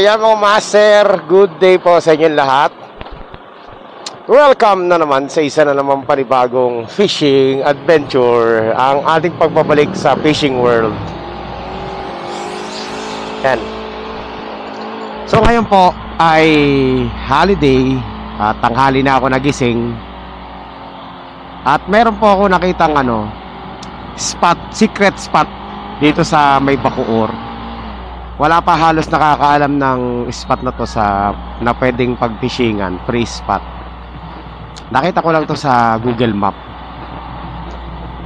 Ayan mga master, good day po sa inyong lahat. Welcome na naman sa isa na naman panibagong fishing adventure, ang ating pagbabalik sa fishing world. Yan. So ngayon po ay holiday at tanghali na ako nagising. At meron po ako nakitang spot, secret spot dito sa may Bacoor. Wala pa halos nakakaalam ng spot na to na pwedeng pag-fishingan, free spot. Nakita ko lang to sa Google Map.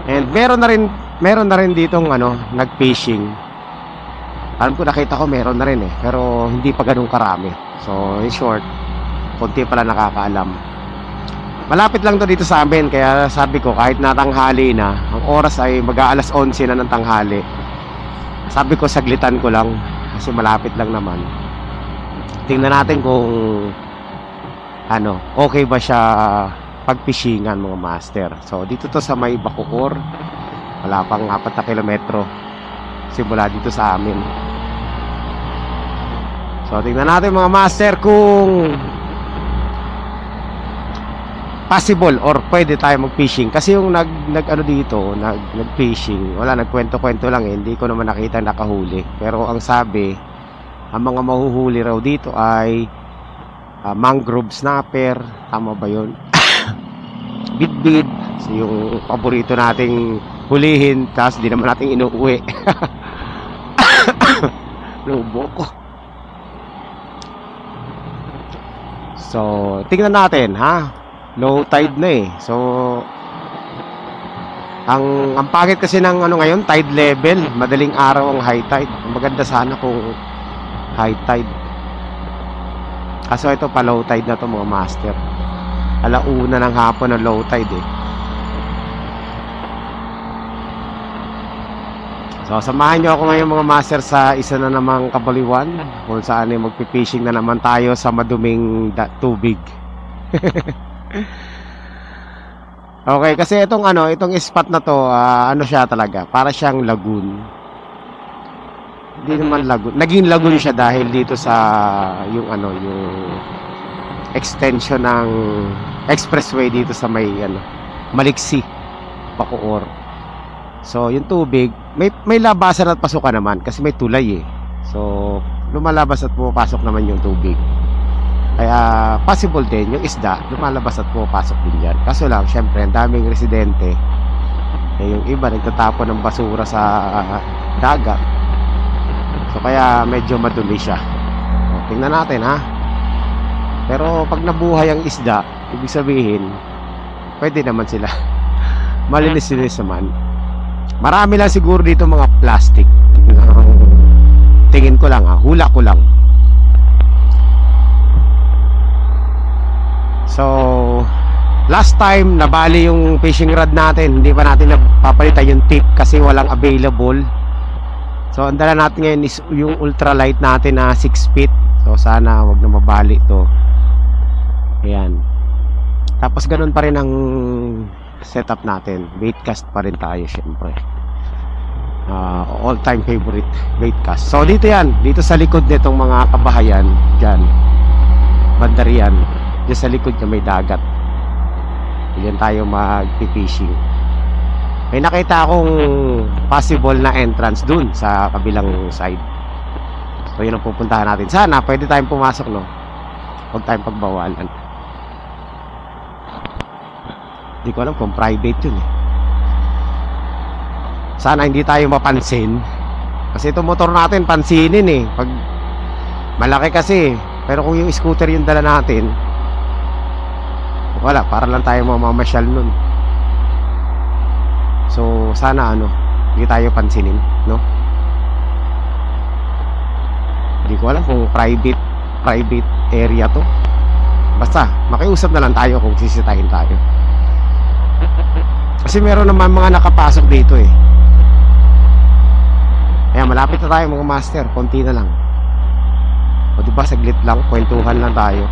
And meron na rin ditong nag-fishing. Alam ko, nakita ko meron na rin pero hindi pa ganun karami. So in short, konti pala nakakaalam. Malapit lang to dito sa amin, kaya sabi ko kahit na tanghali na, ang oras ay mag-aalas 11 na ng tanghali. Sabi ko saglitan ko lang kasi malapit lang naman. Tingnan natin kung okay ba siya pag-fishingan mga master. So dito to sa may Bacoor. Wala pang 4 na kilometro simula dito sa amin. So tingnan natin mga master kung possible or pwede tayo mag-fishing. Kasi yung nag-fishing, wala, nagkwento-kwento lang hindi ko naman nakita nakahuli. Pero ang sabi, ang mga mahuhuli raw dito ay mangrove snapper, tama ba yun? Bidbid, so yung paborito nating hulihin, tapos di naman nating inuuwi. Lubo ko. So tingnan natin low tide na so ang pangit kasi ng ngayon, tide level, madaling araw ang high tide. Maganda sana kung high tide, kaso ito pa low tide na to mga master. Alauna ng hapon ng low tide So samahan nyo ako ngayon mga master sa isa na namang kabaliwan, kung saan magpipishing na naman tayo sa maduming tubig. Okay, kasi itong spot na to, siya talaga, para siyang lagoon. Hindi naman lagoon, naging lagoon siya dahil dito sa yung extension ng expressway dito sa may Maliksi, Bacoor. So yung tubig, may labasan at pasukan naman kasi may tulay So lumalabas at pumapasok naman yung tubig. Kaya possible din yung isda lumalabas at pumapasok din dyan. Kaso lang, syempre, ang daming residente. Yung iba nagtatapon ng basura sa dagat. So kaya medyo madumi siya. Tingnan natin Pero pag nabuhay ang isda, ibig sabihin pwede naman sila. Malinis-linis naman. Marami lang siguro dito mga plastic. Tingin ko lang hula ko lang. So last time nabali yung fishing rod natin, hindi pa natin napapalitan yung tip kasi walang available. So ang dala natin ngayon is yung ultralight natin na 6 feet. So sana wag na mabali to. Ayan. Tapos ganun pa rin ang setup natin. Bait cast pa rin tayo syempre. All time favorite bait cast. So dito dito sa likod nitong mga kabahayan dyan, bandarian, dyan sa likod niya may dagat. Diyan tayo mag-fishing. May nakita akong possible na entrance dun sa kabilang side. So yun ang pupuntahan natin. Sana pwede tayong pumasok, no? Huwag tayong pagbawalan. Hindi ko alam kung private yun Sana hindi tayo mapansin. Kasi itong motor natin pansinin pag malaki kasi. Pero kung yung scooter yung dala natin, wala, para lang tayo mamamasyal nun. So sana hindi tayo pansinin, no? Hindi ko alam kung private area to. Basta makiusap na lang tayo kung sisitahin tayo. Kasi meron naman mga nakapasok dito Kaya malapit na tayo mga master, konti na lang. O diba, saglit lang, kwentuhan lang tayo.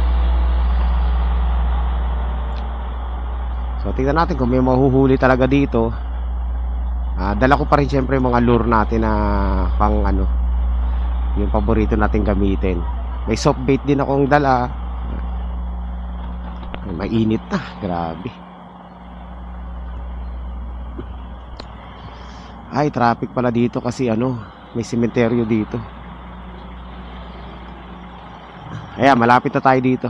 So tingnan natin kung may mahuhuli talaga dito. Dala ko pa rin syempre mga lure natin na pang yung paborito natin gamitin. May soft bait din akong dala. Ay, mainit na, grabe. Ay, traffic pala dito kasi ano, may sementeryo dito. Ayan, malapit na tayo dito.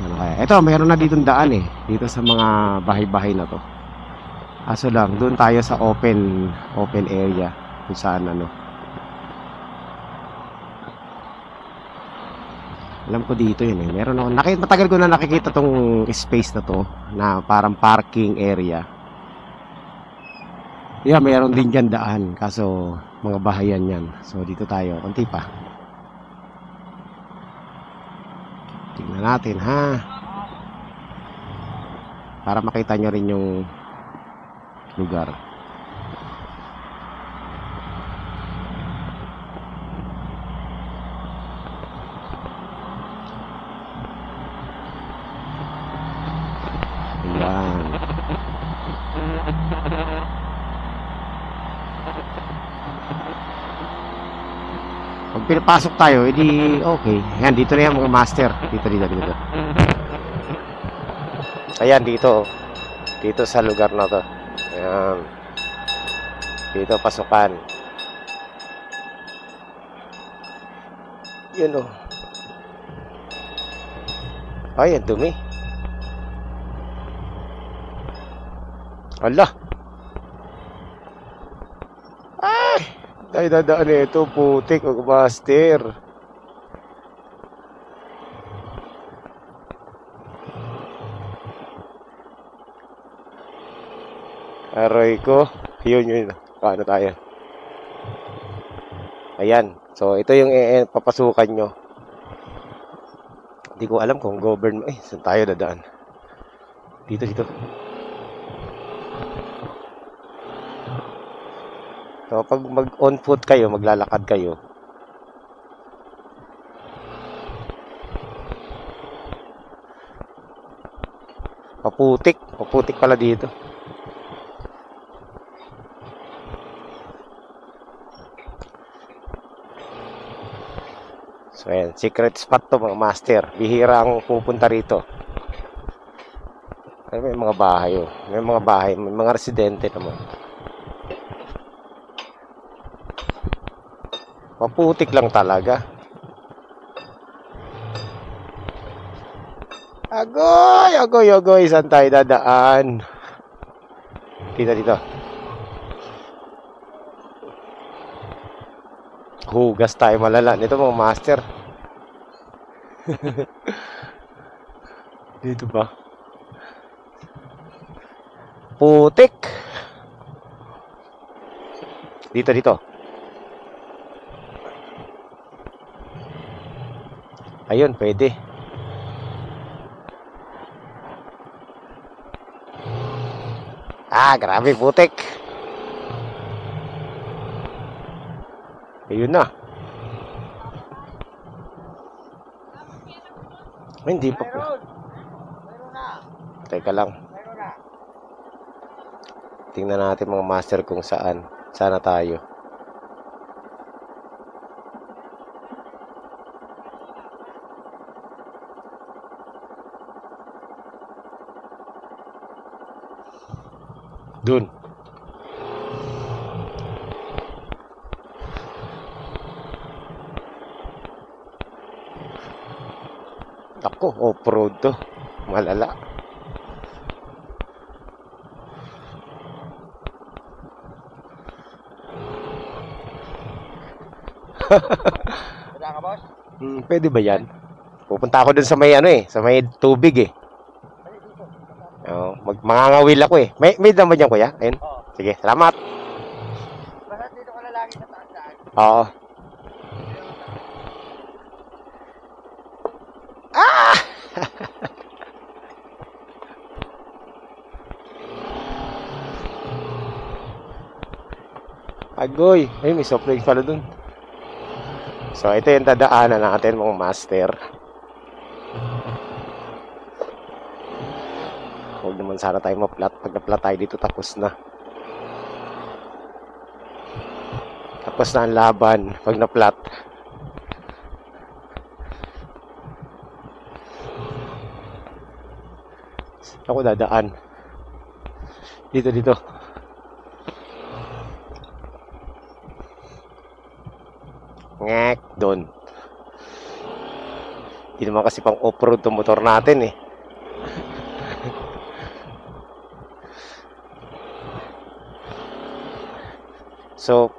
Ano kaya? Ito, mayroon na ditong daan eh. Dito sa mga bahay-bahay na to. Aso lang, doon tayo sa open area. Kung saan ano. Alam ko dito yun eh. Meron ako, matagal ko na nakikita tong space na to. Na parang parking area. Yeah, meron din dyan daan. Kaso, mga bahayan yan. So, dito tayo. Konti pa. Tingnan natin, ha? Para makita nyo rin yung lugar. Ayan. Pag pinapasok tayo, edi okay. Ayan, dito na yan mga master. Dito. Ayan, dito. Dito sa lugar na to. Ayan. Dito, pasukan. Yun o. Ay, ang dumi. Ala. Ay! Ay, dadaan ito, putik, master. Aray ko. Yun. Paano tayo? Ayan. So, ito yung papasukan nyo. Hindi ko alam kung government. Eh, saan tayo dadaan? Dito. So, pag mag-on foot kayo, maglalakad kayo. Paputik pala dito. So, ayan, secret spot to mga master. Bihira ang pupunta rito. May mga bahay, oh. May mga residente naman. Maputik lang talaga. Agoy. Saan tayo dadaan? Dito. Hugas tayo malala. Ito mga master. Dito ba? Putik. Dito. Ayun, pwede. Grabe putik. Ayun na. Hindi pa po. Teka lang. Tingnan natin mga master kung saan. Sana tayo. Dun. Ako, off-road to. Malala. Wala ka, boss? Pwede ba yan? Pupunta ako dun sa may sa may tubig eh. Mangangawil ako eh. May dama dyan kuya? Ayun. Oo. Sige, salamat. Basta dito ka na lagi sa taas. Oo. Agoy. Ay, may soft drinks pala dun. So, ito yung dadaanan natin mga master. Huwag naman sana tayo ma-flat. Pag na-flat tayo dito, tapos na. Tapos na ang laban pag na-flat. Ako dadaan. Dito. Ngek, doon. Hindi naman kasi pang off-road itong motor natin eh. So,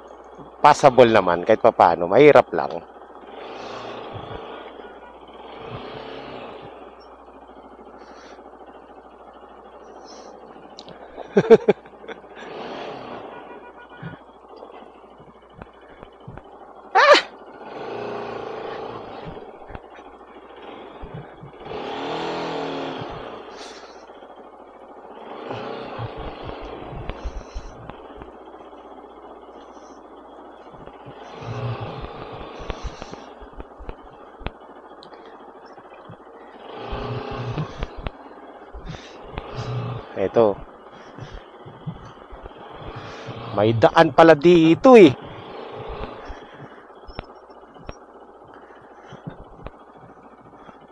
passable naman kahit papaano. Mahirap lang. Ito. May daan pala dito eh.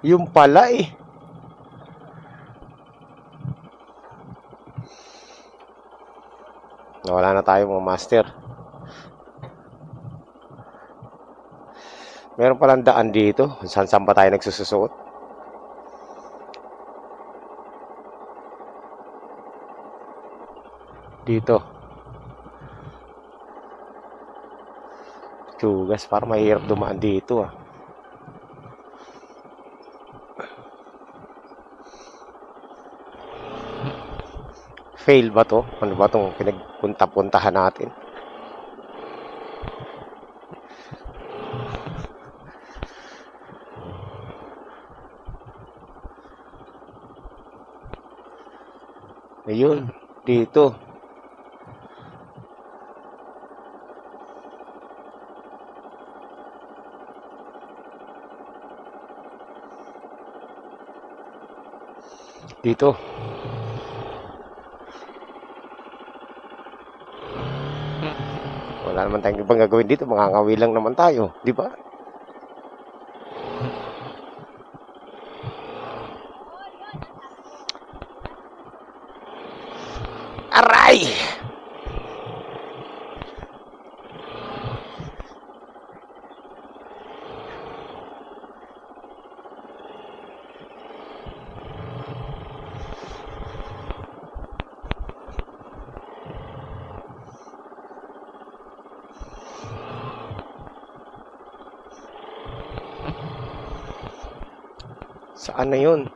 Yung pala eh. Nawala na tayo mga master. Meron palang daan dito. Saan pa tayo nagsususuot? Dito. Tugas, parang mahirap dumaan dito ah. Fail ba to? Ano ba itong pinagpunta-puntahan natin? Ayun, dito. Dito. Wala naman tayong ibang gagawin dito. Mangangawi lang naman tayo. Di ba? Aray! Saan na yun?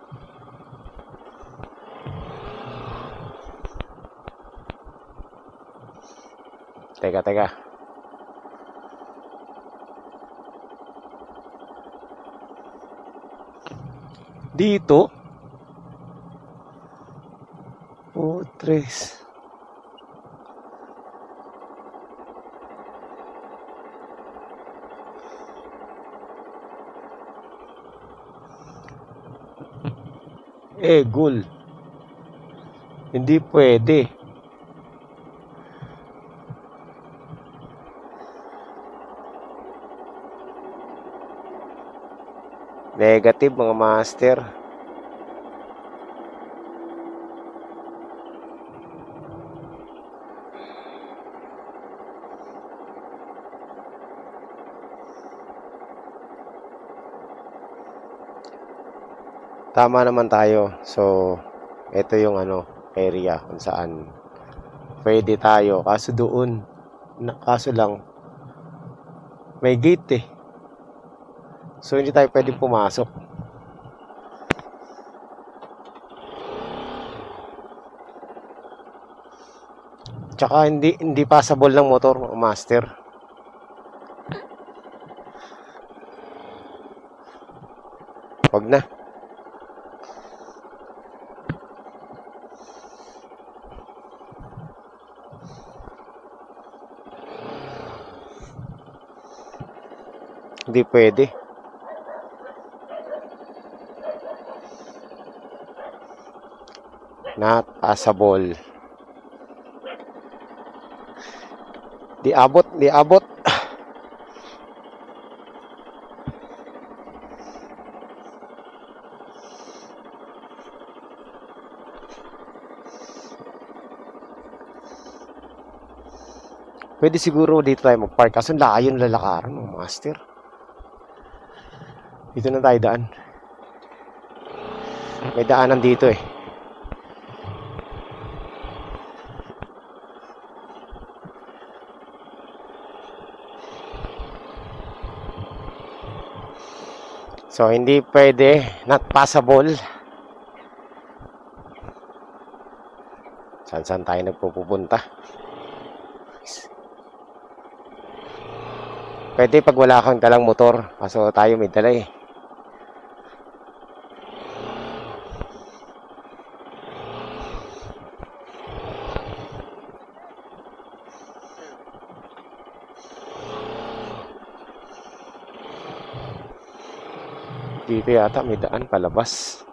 Teka. Dito? Oh, tres. Gul. Hindi pwede. Negative mga master. Tama naman tayo. So, ito yung area kung saan pwede tayo. Kaso doon, kaso lang, may gate eh. So, hindi tayo pwede pumasok. Tsaka hindi passable ng motor, master. Wag na. Hindi pwede. Not passable. Di abot. Pwede siguro dito tayo mag-park. Kaso layo yung lalakaran, mga master. Dito na tayo daan. May daanan dito eh. So, hindi pwede. Not possible. Saan tayo nagpupunta? Pwede pag wala kang dalang motor. Kaso tayo may dala eh. Dito yata may daan palabas.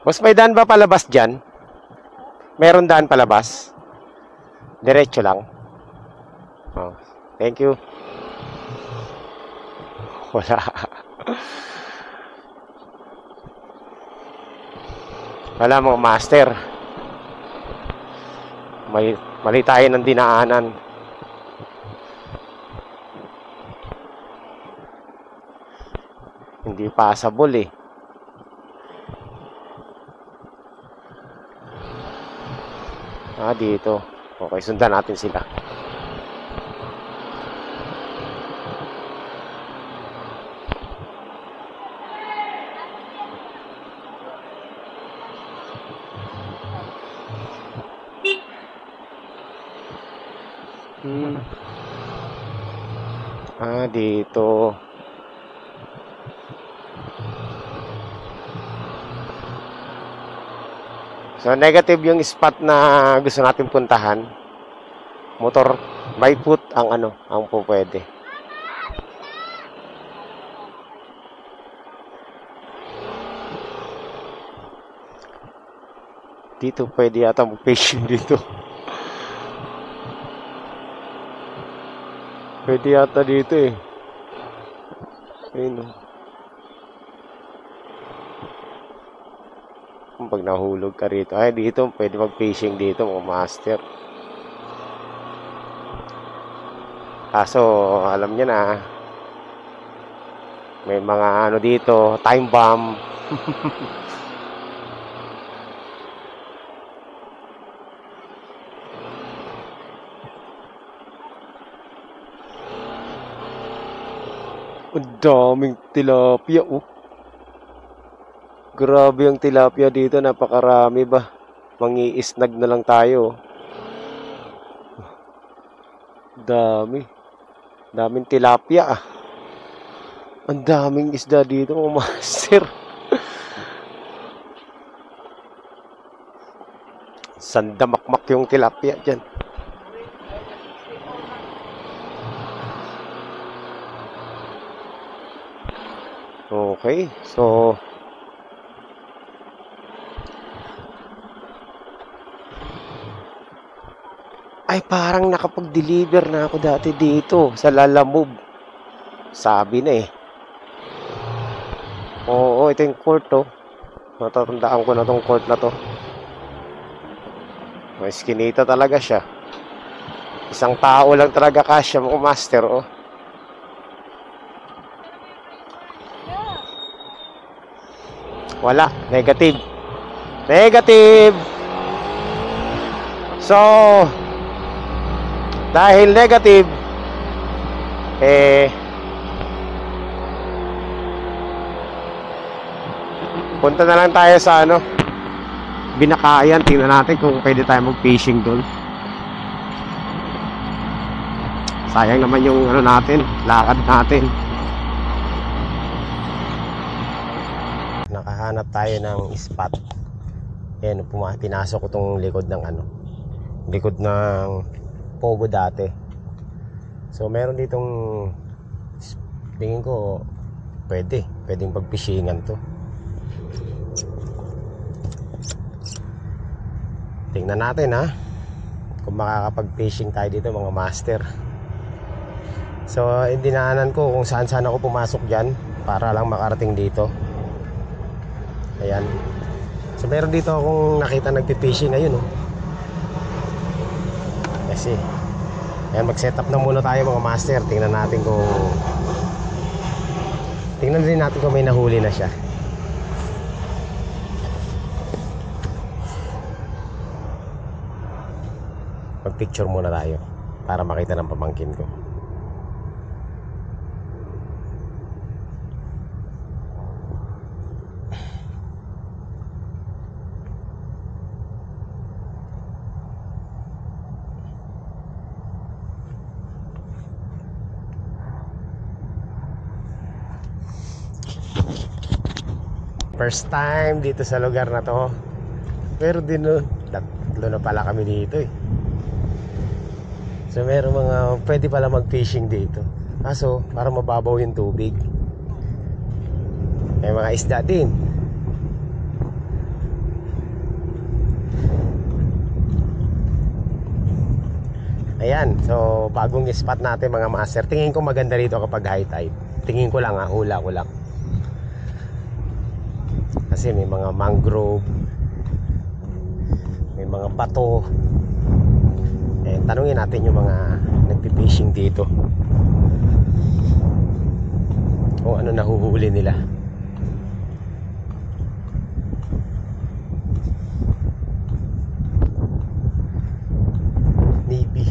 Boss, may daan ba palabas dyan? Meron daan palabas? Diretso lang. Oh, thank you. Wala. Wala mga master. Mali tayo ng dinaanan. Hindi passable eh. Dito. Okay, sundan natin sila. Dito. So, negative yung spot na gusto natin puntahan. Motor, by foot ang ang pwede. Dito pwede yata mag-fishing dito. Pwede yata dito eh. Ayun. Pag nahulog ka rito, ay dito pwede mag-fishing dito mga master. Kaso alam niya na may mga dito, time bomb. Ang daming tilapia oh. Grabe yung tilapia dito, napakarami ba? Mangiisnag na lang tayo. Daming tilapia ah. Ang daming isda dito mga master. Sandamakmak yung tilapia dyan. Okay, so ay parang nakapag-deliver na ako dati dito sa Lalamove. Sabi na eh. Oo, ito yung court to. Natatandaan ko na tong court na to. May skinita talaga siya. Isang tao lang talaga kasya mga master oh. Wala, negative. So, dahil negative, punta na lang tayo sa Binakayan. Tingnan natin kung pwede tayo mag-fishing doon. Sayang naman yung natin, lakad natin. Nakahanap tayo ng spot. Ayan, pinasok ko tong likod ng likod ng Pogo dati. So meron ditong tingin ko pwede pwedeng pagpishingan to. Tingnan natin ha kung makakapag-fishing tayo dito mga master. So dinaanan ko kung saan ako pumasok dyan para lang makarating dito. Ayan. So meron dito akong nakita nagpi-fishing. Ayun oh. Kasi ayan, mag-set up na muna tayo mga master. Tingnan din natin kung may nahuli na siya. Mag-picture muna tayo para makita ng pamangkin ko. First time dito sa lugar na to. Pero din tatlo na pala kami dito eh. So meron mga pwede pala mag-fishing dito. Kaso para mababaw yung tubig. May mga isda din. Ayan, so bagong spot natin mga master. Tingin ko maganda rito kapag high tide. Tingin ko lang hula ko lang. Kasi may mga mangrove, may mga bato. Eh, tanungin natin yung mga nagpi-fishing dito kung ano nahuhuli nila. Navy.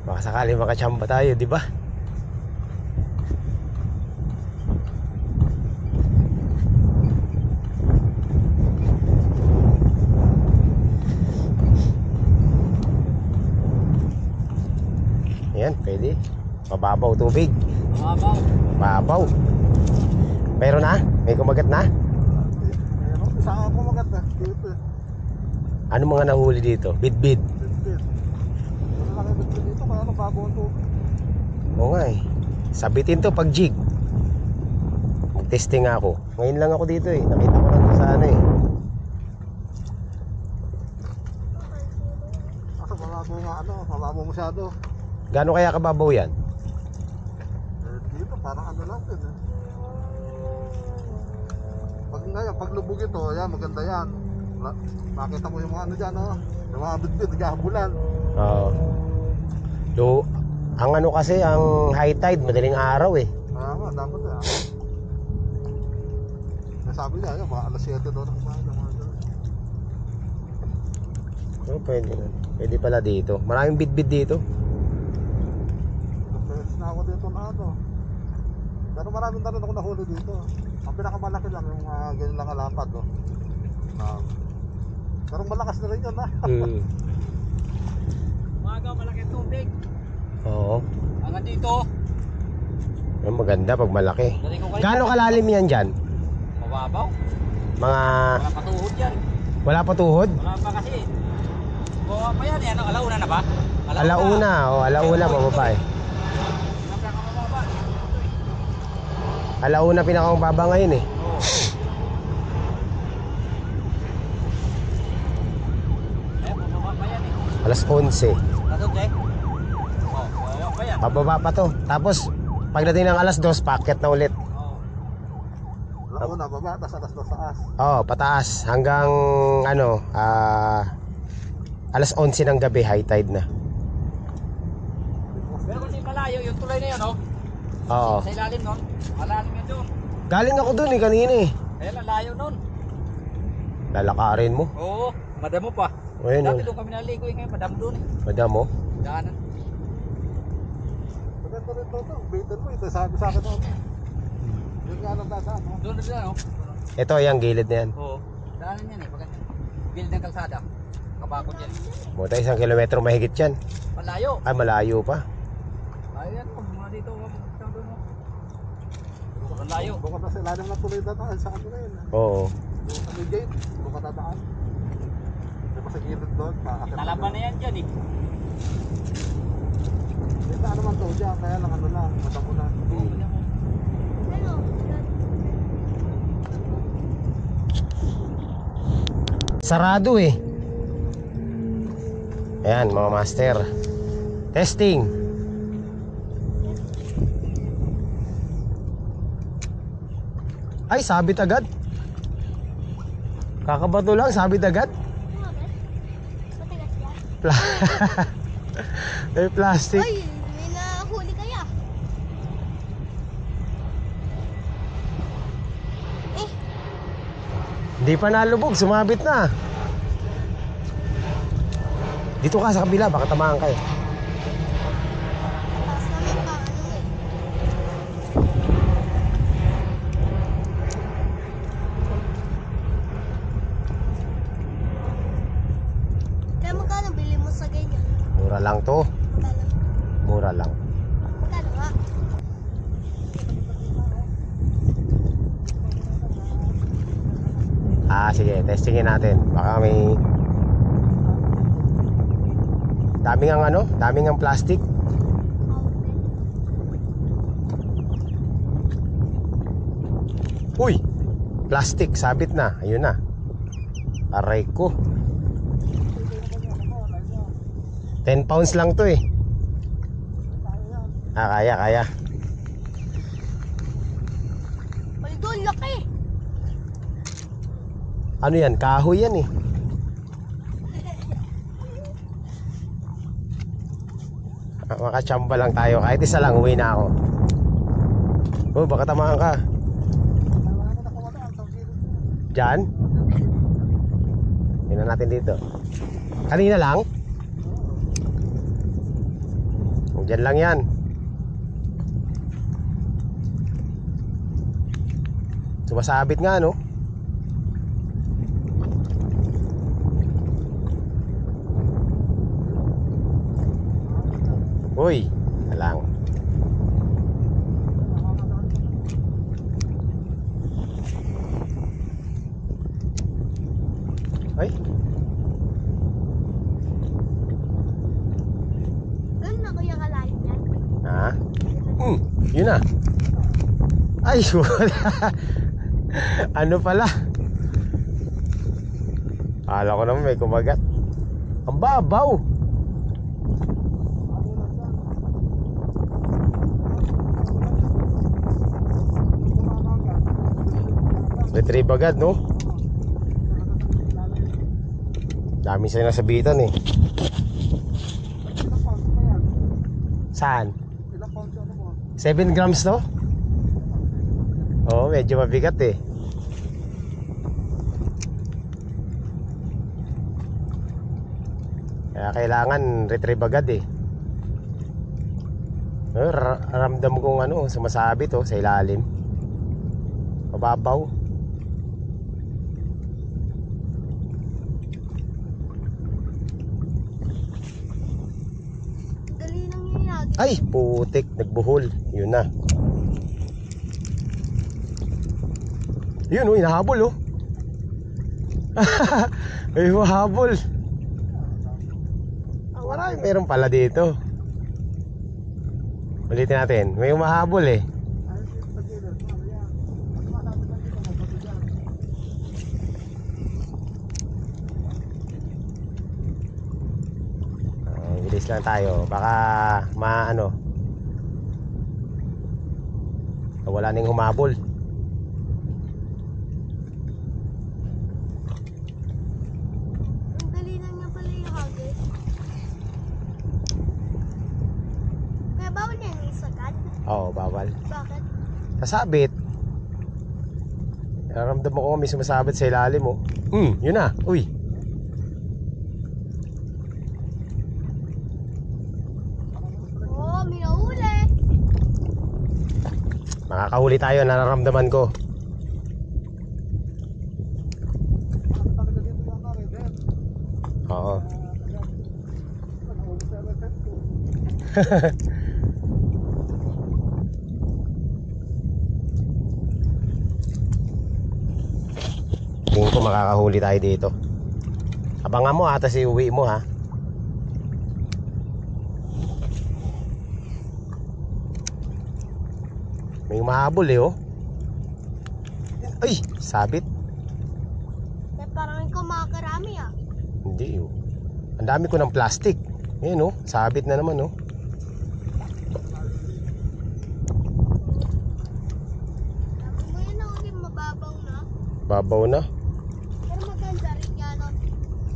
Baka sakali makachamba tayo, di ba? Ayan, pwede. Mababaw tubig. Mababaw. Pero na? May kumagat na? Meron, isang kumagat na. Dito. Ano mga nahuli dito? Bidbid. Dito, kaya babaw ang tubig. Oo nga eh. Sabitin to pag jig. Mag-testing ako. Ngayon lang ako dito eh. Nakita ko lang to sa ano eh. Asa mababaw nga mababaw masyado. Gaano kaya kababaw yan? Dito parang lang din eh. Pag lubog ito, ayan, maganda yan. Makita mo yung mga dyan, yung mga bidbid, naghahabulan. Oo. Ang ano kasi, ang high tide, madaling araw eh. Kaya nga, dapat eh. Nasabi niya, mga alas 7 doon ang umaga. Oh, pwede na. Pwede pala dito. Maraming bidbid dito. Pwede na ako dito na Pero maraming na rin ako nahuli dito. Ang pinakamalaki lang yung ganyan lang alapad. Pero malakas na rin yun Umaga, malaki tubig. Oo. Hanggang dito. Yung maganda pag malaki. Gaano kalalim yan dyan? Mababaw. Mga... Wala pa tuhod yan. Wala pa tuhod? Wala pa kasi. Bawa pa yan. Alauna na ba? Alauna. Alauna mababa eh. Napaka-mababa. Alauna pinakamababa ngayon eh. Oo. Mababa pa yan eh. Alas 11. Nasod eh? Oo, mababa pa yan. Pababa pa to. Tapos pagdating ng alas 2, packet na ulit. Oo. Launa, baba, tas alas 2 taas. Oo, pataas. Hanggang ano, alas 11 ng gabi, high tide na. Pero kung di malayo, yung tulay na yun, Oo. sa ilalim nun, malalim yun doon. Galing ako dun eh, kanina eh. Kaya lalayo nun. Lalakarin mo. Oo, madamo pa. Ayun Dati oh. doon kami naligo ngayon, madamo doon eh. Madam mo. Daanan. Maganda rin ito. Baitan mo ito. Sabi sa akin Yun nga lang dasaan. Doon na dyan, Ito, yung gilid na yan. Oo. Daanan yan eh, pagkat build ng kalsada. Kabakod yan. Buta 1 kilometro mahigit yan. Malayo. Ay, malayo pa. Ayan mo, mga dito, mga doon mo. Malayo. Bukod na sa ilalim ng tuloy dadaan sa ano na yun. Oo. Yung sa may gate, bukod dadaan. Di ba sa gilid doon? Lalaban na yan dyan eh. Kita naman to dyan, kaya lang ano lang, matamo na. Sarado eh. Ayan mga master. Testing. Ay, sabit agad. Kakabato lang, sabit agad. May plastic. Ay, may nahuli kaya. Hindi pa nalubog, sumabit na. Dito ka sa kabila, baka tamaan kayo. Taas namin pa, ano eh. Kaya magkano bili mo sa ganyan? Mura lang to. Magkano? Mura lang. Magkano nga? Sige, testingin natin. Baka may daming ang ano, daming ang plastic. Uy, plastic, sabit na. Ayun na. Aray ko. 10 pounds lang to eh. Kaya. Ay, doon, laki. Ano yan? Kahoy yan eh. Makachamba lang tayo. Kahit isa lang, uwi na ako. Oh, baka tamaan ka. Diyan? Tingnan natin dito. Kanina lang? Diyan lang yan. Sumasabit nga, no? Uy, alang. Ay, Doon na kuya kalahin yan. ha? Yun na. Ay, wala. Ano pala? Akala ko naman may kumagat. Ang babaw. Retrieve agad, no? Dami sa'yo nasabitan eh. Saan? 7 grams, no? Oo, medyo mabigat eh. Kaya kailangan retrieve agad eh. Ramdam kong ano, sumasabit oh, sa ilalim. Mababaw. Dali lang yun yan. Ay, putik, nagbuhol. Yun na. Yun oh, hinahabol oh. Ay, mahabol. Marami, meron pala dito. Ulitin natin. May umahabol eh. Bilis lang tayo. Baka maano. Wala nang humabol. Ang dali lang niya pala yung hagis. Kaya bawal yan isagad? Oo, bawal. Bakit? Sasabit. Nararamdaman ko may sumasabit sa ilalim mo. Yun na. Uy. Oo, may nahuli. Makakahuli tayo, nararamdaman ko. Oo. Tingin ko makakahuli tayo dito. Abangan mo ha, tas iuwi mo ha. May mahabol eh, oh. Ay, sabit. Eh, parang ikaw makakarami ah. Hindi, oh. Ang dami ko ng plastic. Ayun, oh. Sabit na naman, oh. Sabi mo yun ang ulit mababaw na. Babaw na. Pero maganda rin yan. Oh.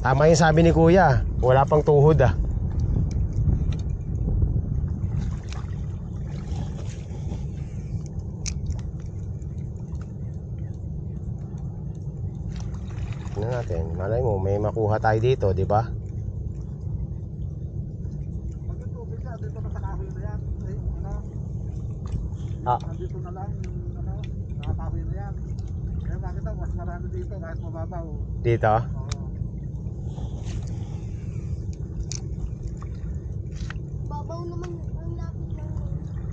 Tama yung sabi ni Kuya. Wala pang tuhod, ah. Tingnan natin. Malay mo, may makuha tayo dito, di ba? Pag yung tubig ka, dito na sa kahoy na yan. Ay, ano, Ah, nandito na lang, ano, nakakahoy na yan. Kaya makita, mas marami dito kahit mababaw. dito. Oo. Babaw naman ang lapit lang.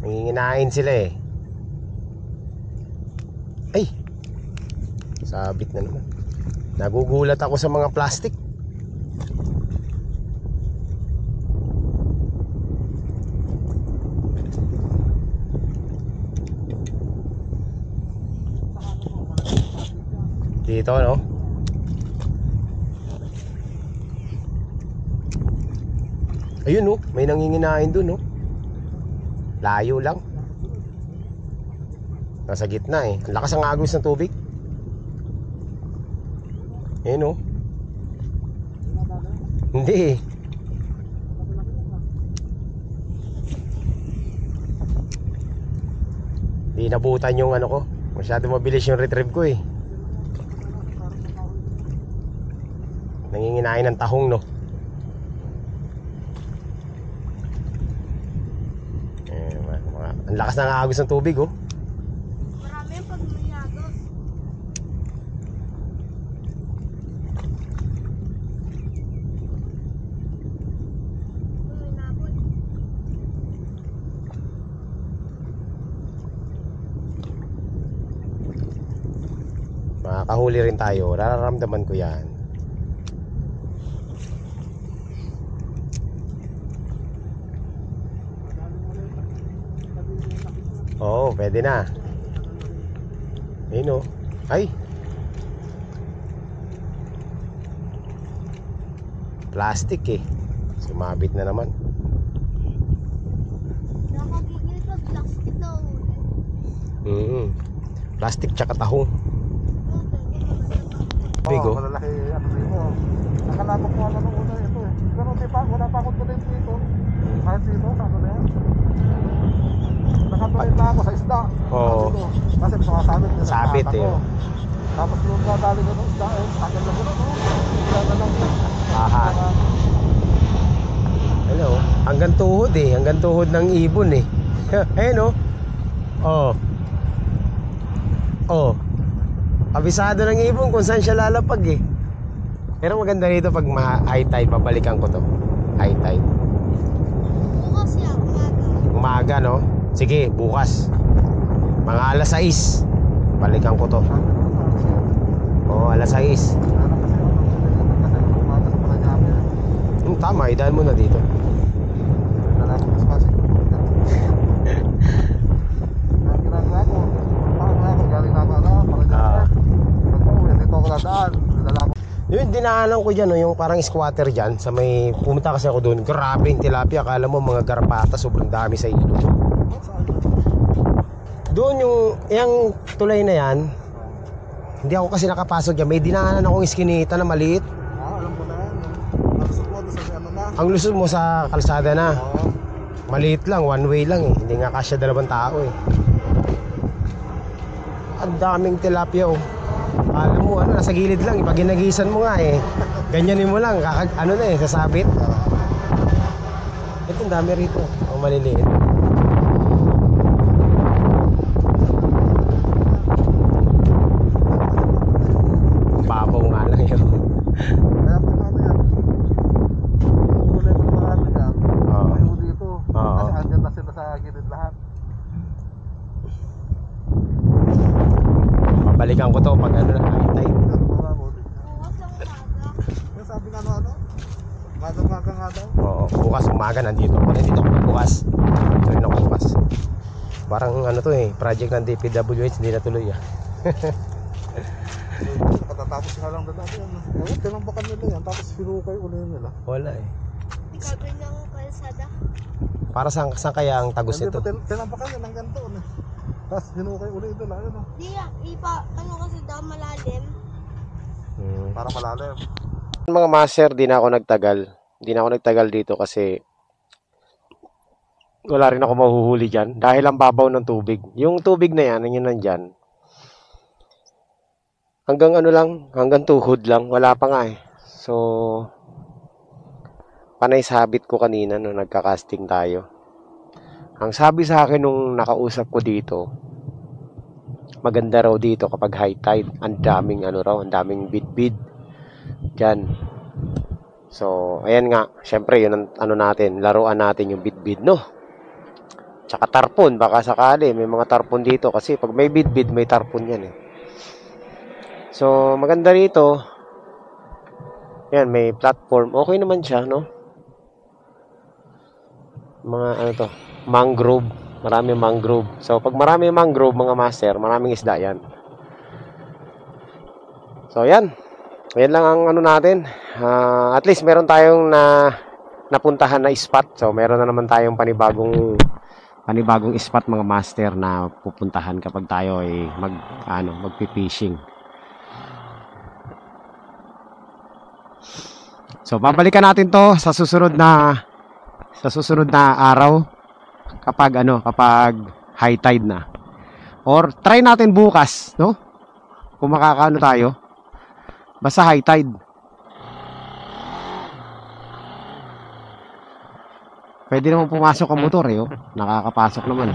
Nanginginain sila eh. Ay! Sabit na naman. Nagugulat ako sa mga plastic. Dito, no? Ayun, no? May nanginginain dun, no? Layo lang. Nasa gitna eh. Ang lakas ang agos ng tubig. Ayun, no? Hindi eh. Di nabutan yung ano ko. Masyado mabilis yung retrieve ko eh. Nanginginain ng tahong, no? Ang lakas ng agos ng tubig, oh. Marami yung pag may agos. May nabol. Makakahuli rin tayo. Nararamdaman ko yan. Oo, pwede na. Ayun, oh. Ay! Plastic eh. Sumabit na naman. Nakagigil ka, plastic na ulit. Plastic tsaka tahong. Bigo. Oo, malalaki ano dito. Nakalabok ko ano nung una ito eh. Pero di pa, wala pa akong tuloy dito. Kahit dito, ano na yan. Nakatuloy na ako sa isda. Oo. Dito. Kasi sumasabit nila. Sabit eh, oh. Tapos yung nadali ko ng isda eh, tagal na ko na, no? Isda na lang. Aha. Hello. Hanggang tuhod eh. Hanggang tuhod ng ibon eh. Ayun, oh. Oh. Oh. Kabisado ng ibon kung saan siya lalapag eh. Pero maganda rito pag high tide, babalikan ko to. High tide. Bukas yan, umaga. Umaga, no? Sige, bukas. Mga alas 6. Balikan ko to. Oo, alas 6. Tama, idaan mo na dito. Yung dinaanan ko dyan, no, yung parang squatter dyan sa may, pumunta kasi ako doon. Grabe yung tilapia, akala mo mga garapata, sobrang dami sa ilog. Doon yung tulay na yan, hindi ako kasi nakapasok dyan. May dinaanan akong iskinita na maliit. Alam ko na yan. Nalusot mo doon sa ano na. Ang lusot mo sa kalsada na. Oo. Maliit lang, one way lang eh. Hindi nga kasya dalawang tao eh. Ang daming tilapia oh. Alam mo ano, nasa gilid lang, pag ginagisan mo nga eh. Ganyanin mo lang, ano na eh, sasabit. Ito ang dami rito, ang maliliit. Babaw nga lang yun. Kaya po ano yan. Kulay mo mga ano yan. Oo. May huli ito. Oo. Kasi andyan na sila sa gilid lahat. Babalikan ko to pag ano na high tide. Yan mga huli. Bukas ang umaga. Yung sabi nga ano, magang-maga nga daw. Oo, bukas umaga nandito ako. Nandito ako bukas. Nandito ako bukas. Parang ano to eh, project ng DPWH, hindi natuloy ah. Katatapos nga lang na dati yan. Ayun, tinambakan nila yan. Tapos hinukay uli nila. Wala eh. Gagawin ng kalsada. Para saan kaya ang tagos Hindi ito? ba tinambakan yan hanggang doon eh. Tapos hinukay uli nila. Ayun oh. Di, ano kasi daw malalim. Para malalim. Mga master, di na ako nagtagal. Di na ako nagtagal dito kasi wala rin ako mahuhuli dyan. Dahil ang babaw ng tubig. Yung tubig na yan, yun nandyan. Hanggang ano lang, hanggang tuhod lang. Wala pa nga eh. So, panay sa habit ko kanina nung nagka-casting tayo. Ang sabi sa akin nung nakausap ko dito, maganda raw dito kapag high tide. Ang daming ano raw, ang daming bid-bid. Diyan. So, ayan nga. Syempre, yun ang ano natin, laruan natin yung bid-bid, no? Tsaka tarpon, baka sakali. May mga tarpon dito kasi pag may bid-bid, may tarpon yan eh. So, maganda rito. Yan, may platform. Okay naman siya, no? Mga ano to, mangrove. Maraming mangrove. So, pag marami mangrove, mga master, maraming isda yan. So, yan. Yan lang ang ano natin. At least meron tayong napuntahan na spot. So, meron na naman tayong panibagong spot, mga master, na pupuntahan kapag tayo ay magpi-fishing. So, babalikan natin to sa susunod na araw kapag high tide na. Or try natin bukas, no? Kung makakaano tayo. Basta high tide. Pwede naman pumasok ang motor eh, oh. Nakakapasok naman.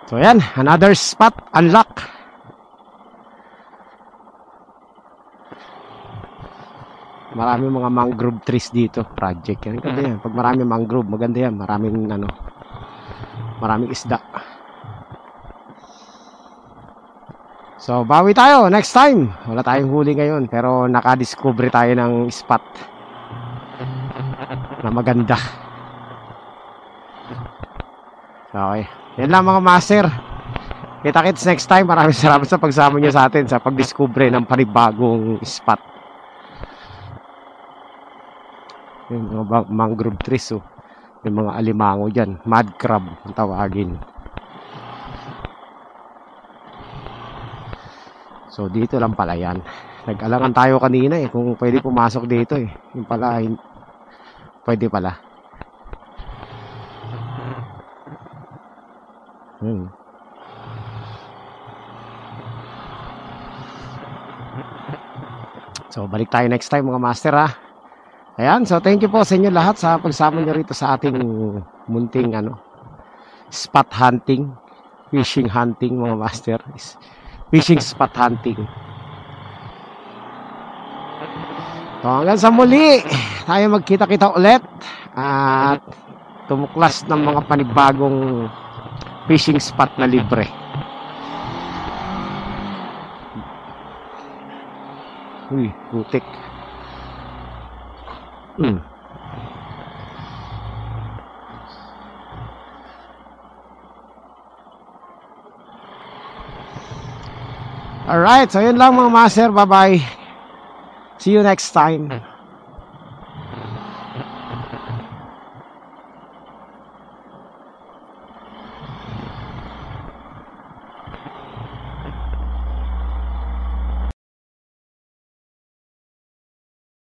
So yan, another spot unlock. Maraming mga mangrove trees dito, project yan. Ganda yan. Pag maraming mangrove, maganda yan. Maraming isda. So, bawi tayo next time. Wala tayong huli ngayon, pero nakadiscover tayo ng spot na maganda. Okay. Yan lang mga master. Kita-kits next time. Maraming salamat sa pagsama nyo sa atin sa pagdiskubre ng panibagong spot. Yung mga mangrove trees, oh. Yung mga alimango dyan. Mud crab ang tawagin. So dito lang pala yan. Nag-alangan tayo kanina eh kung pwede pumasok dito eh. Yung pala, pwede pala. So balik tayo next time mga master ha. Ayan, so thank you po sa inyo lahat sa pagsama nyo rito sa ating munting spot hunting, fishing hunting mga master. Fishing spot hunting. So hanggang sa muli, tayo magkita-kita ulit at tumuklas ng mga panibagong fishing spot na libre. Uy, putik. Alright, so yun lang mga master. Bye-bye. See you next time.